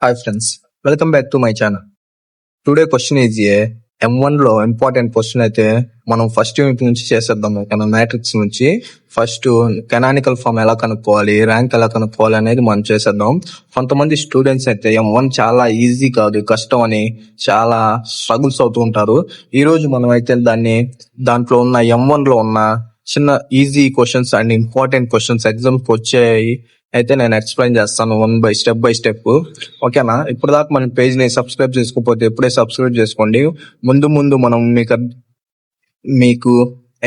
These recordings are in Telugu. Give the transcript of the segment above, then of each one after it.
Hi friends, welcome back to my channel. Today question is M1 లో ఇంపార్టెంట్ క్వశ్చన్ అయితే మనం ఫస్ట్ యూనిట్ నుంచి చేసేద్దాం. మ్యాట్రిక్స్ నుంచి ఫస్ట్ కెనానికల్ ఫామ్ ఎలా కనుక్కోవాలి, ర్యాంక్ ఎలా కనుక్కోవాలి అనేది మనం చేసేద్దాం. కొంతమంది స్టూడెంట్స్ అయితే M1 చాలా ఈజీ కాదు, కష్టం అని చాలా స్ట్రగుల్స్ అవుతూ ఉంటారు. ఈ రోజు మనం అయితే దాంట్లో ఉన్న M1 లో ఉన్న చిన్న easy questions and important questions ఎగ్జామ్కి వచ్చాయి అయితే నేను ఎక్స్ప్లెయిన్ చేస్తాను స్టెప్ బై స్టెప్. ఓకేనా? ఇప్పుడు దాకా మన పేజ్ ని సబ్స్క్రైబ్ చేసుకోకపోతే ఇప్పుడే సబ్స్క్రైబ్ చేసుకోండి. ముందు మనం మీకు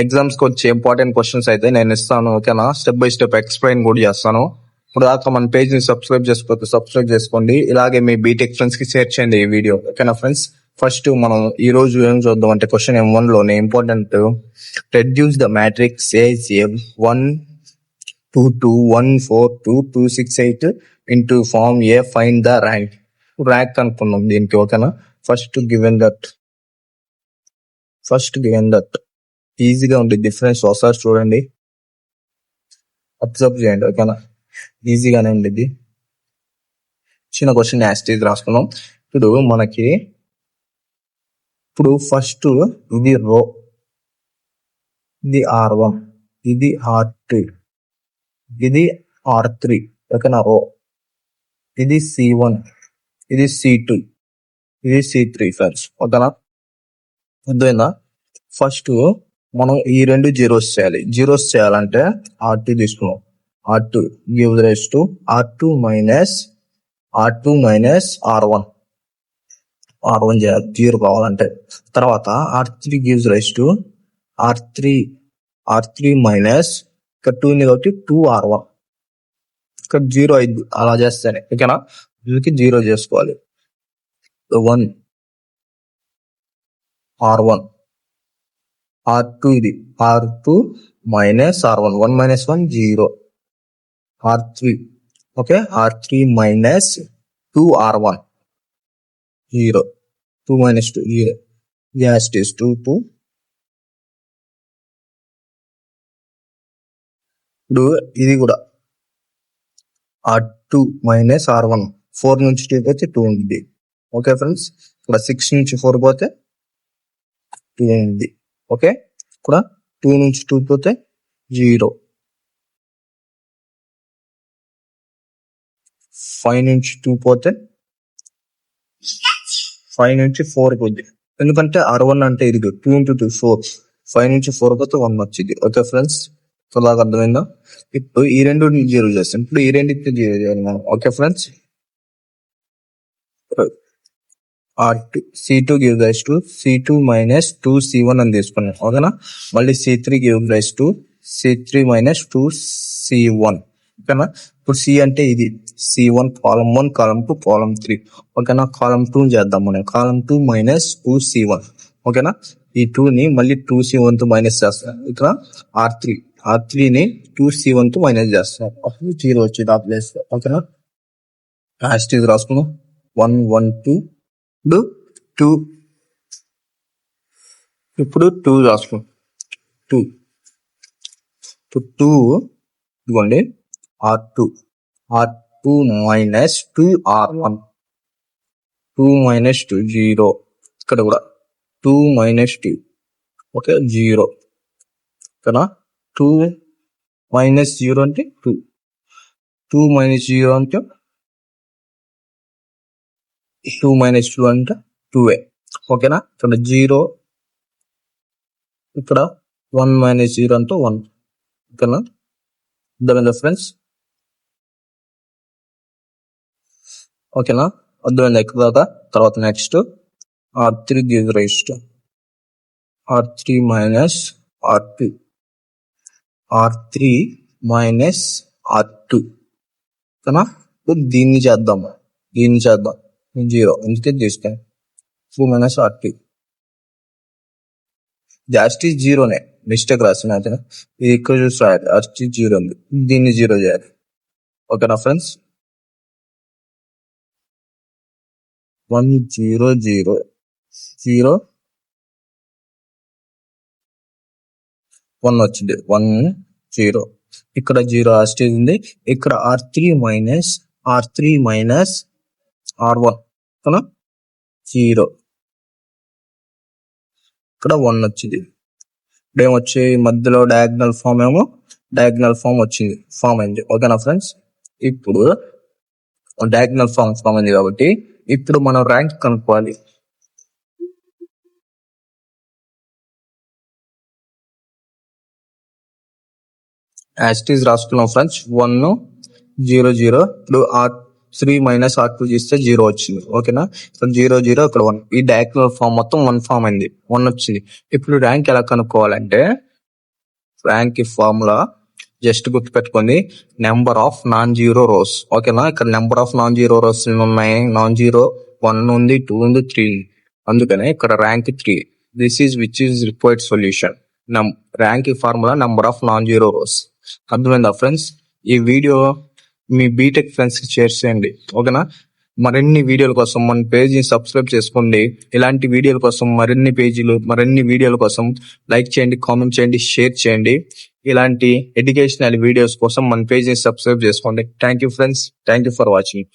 ఎగ్జామ్స్ కి వచ్చే ఇంపార్టెంట్ క్వశ్చన్స్ అయితే నేను ఇస్తాను. ఓకేనా? స్టెప్ బై స్టెప్ ఎక్స్ప్లెయిన్ కూడా చేస్తాను. ఇప్పుడు దాకా మన పేజ్ ని సబ్స్క్రైబ్ చేసుకోకపోతే సబ్స్క్రైబ్ చేసుకోండి. ఇలాగే మీ బీటెక్ ఫ్రెండ్స్ కి షేర్ చేయండి ఈ వీడియో. ఓకేనా ఫ్రెండ్స్? ఫస్ట్ మనం ఈ రోజు ఏం చూద్దాం అంటే క్వశ్చన్ M1 లోనే important. Reduce the matrix age 1 2 2 1 4 2 2 6 8 into form A, find the rank అనుకున్నాం దీనికి. ఓకేనా? ఫస్ట్ గివెన్ దట్ ఈజీగా ఉంది. డిఫరెన్స్ ఒకసారి చూడండి, అబ్జర్వ్ చేయండి. ఓకేనా? ఈజీగానే ఉండేది. చిన్న క్వశ్చన్ యాస్టీజ్ రాసుకున్నాం. ఇప్పుడు ఫస్ట్ ఇది రో, ఇది R1, ఇది R2, ఇది R3. ఓకేనా? రో, ఇది C1, ఇది C2, ఇది C3 ఫ్రెండ్స్. ఓకేనా? అర్థమైందా? ఫస్ట్ మనం ఈ రెండు జీరోస్ చేయాలి. జీరోస్ చేయాలంటే R2 తీసుకున్నాం. R2 gives rise to R2 minus R1 చేయాలి జీరో కావాలంటే. తర్వాత R3 gives rise to R3 minus ఇక్కడ 2 ఉంది కాబట్టి 2R1. ఇక్కడ 0 అయింది అలా చేస్తేనే. ఓకేనా? దీనికి 0 చేసుకోవాలి. 1 R1, R2 ఇది R2 minus R1, 1 minus 1 0. R3 okay, R3 minus 2R1 0, 2 minus 2 0. Yes, it is 2. ఇప్పుడు ఇది కూడా R2 మైనస్ R1, 4 నుంచి 2 పోతే 2 ఉంది. Okay friends? ఇక్కడ 6 నుంచి 4 పోతే 2 ఉంది. ఓకే, ఇక్కడ 2 నుంచి 2 పోతే 0, 5 నుంచి 2 పోతే 5 నుంచి 4 పోద్ది. ఎందుకంటే R1 అంటే ఇది 2 into 2 4, 5 నుంచి 4 పోతే 1 వచ్చింది. Okay friends? అలాగ అర్థమైందా? ఇప్పుడు ఈ రెండు జీరో చేస్తాం. ఇప్పుడు ఈ రెండింటిని జీరో చేయాలి మనం. Okay friends? C2 gives rise to C2 minus 2C1 అని తీసుకున్నాం. ఓకేనా? మళ్ళీ C3 gives rise to C3 minus 2C1. ఓకేనా? ఇప్పుడు C అంటే ఇది C1 కాలం 1 కాలం 2 కాలం 3. ఓకేనా? కాలం 2 చేద్దాం మనం. కాలం 2 మైనస్ 2C1. ఓకేనా? ఈ 2ని మళ్ళీ 2C1 తో మైనస్ చేస్తాం. ఇక్కడ R3ని 2C1 తో మైనస్ చేస్తాం. అప్పుడు 0 వచ్చింది ఆ ప్లేస్. ఓకేనా? యాస్టీజ్ రాసుకున్నాం. 1 1 2 2. ఇప్పుడు 2 రాసుకున్నాం. 2 ఇదిగోండి R2 మైనస్ 2R1, 2 మైనస్ 2 0. ఇక్కడ కూడా 2 మైనస్ 2 ఓకే 0. ఓకేనా? 2 మైనస్ 0 అంటే 2 మైనస్ 0 అంటే 2 మైనస్ 2 అంటే 2. ఓకేనా? ఇక్కడ 0, ఇక్కడ 1 మైనస్ 0 అంటే 1. ఓకేనా? అర్థమైందా ఫ్రెండ్స్? ఓకేనా? అర్థమైందా ఇక్కడ దాకా? తర్వాత next R3 gives rise to R3 minus R2, R3 minus R2. ఓకేనా? ఇప్పుడు దీన్ని చేద్దాం 0, ఎందుకే చేస్తాను. 2 మైనస్ R2 జాస్టి 0నే, మిస్టేక్ రాసిన. ఇది ఇక్కడ చూసి రాయాలి. R3 0 ఉంది, దీన్ని 0 చేయాలి. ఓకేనా ఫ్రెండ్స్? 1 0 0 0 1 వచ్చింది. 1 0, ఇక్కడ 0 యాస్టీజ్ ఉంది. ఇక్కడ R3 మైనస్ R1 ఓకేనా 0 ఇక్కడ 1 వచ్చింది. ఇప్పుడు ఏమొచ్చి మధ్యలో డయాగ్నల్ ఫామ్ వచ్చింది, ఫామ్ అయింది. ఓకేనా ఫ్రెండ్స్, ఇప్పుడు డయాగ్నల్ ఫామ్ అయింది కాబట్టి ఇప్పుడు మనం ర్యాంక్ కనుక్కోవాలి. యాజ్ ఇట్ ఈస్ రాసుకున్నాం ఫ్రెండ్స్, 1 0 0. ఇప్పుడు R3 మైనస్ R2 చేస్తే 0 వచ్చింది. ఓకేనా, ఇక్కడ 0 0 ఇక్కడ 1. ఈ డయాగ్నల్ ఫామ్ మొత్తం 1 ఫామ్ అయింది, 1 వచ్చింది. ఇప్పుడు ర్యాంక్ ఎలా కనుక్కోవాలంటే ర్యాంక్ ఫార్ములా జస్ట్ గుర్తుపెట్టుకోండి, number of non zero rose. ఓకేనా, ఇక్కడ number of non zero rose ఉన్నాయి. నాన్ జీరో 1 ఉంది, 2 ఉంది, 3. అందుకనే ఇక్కడ rank 3. This is which is required solution. Rank formula number of non zero rose. అర్థమైందా ఫ్రెండ్స్? ఈ వీడియో మీ బీటెక్ ఫ్రెండ్స్ కి షేర్ చేయండి. ఓకేనా, మరిన్ని వీడియోల కోసం మన పేజీని సబ్స్క్రైబ్ చేసుకోండి. ఇలాంటి వీడియోల కోసం మరిన్ని వీడియోల కోసం లైక్ చేయండి, కామెంట్ చేయండి, షేర్ చేయండి. ఇలాంటి ఎడ్యుకేషనల్ వీడియోస్ కోసం మన పేజీని సబ్స్క్రైబ్ చేసుకోండి. Thank you friends, thank you for watching.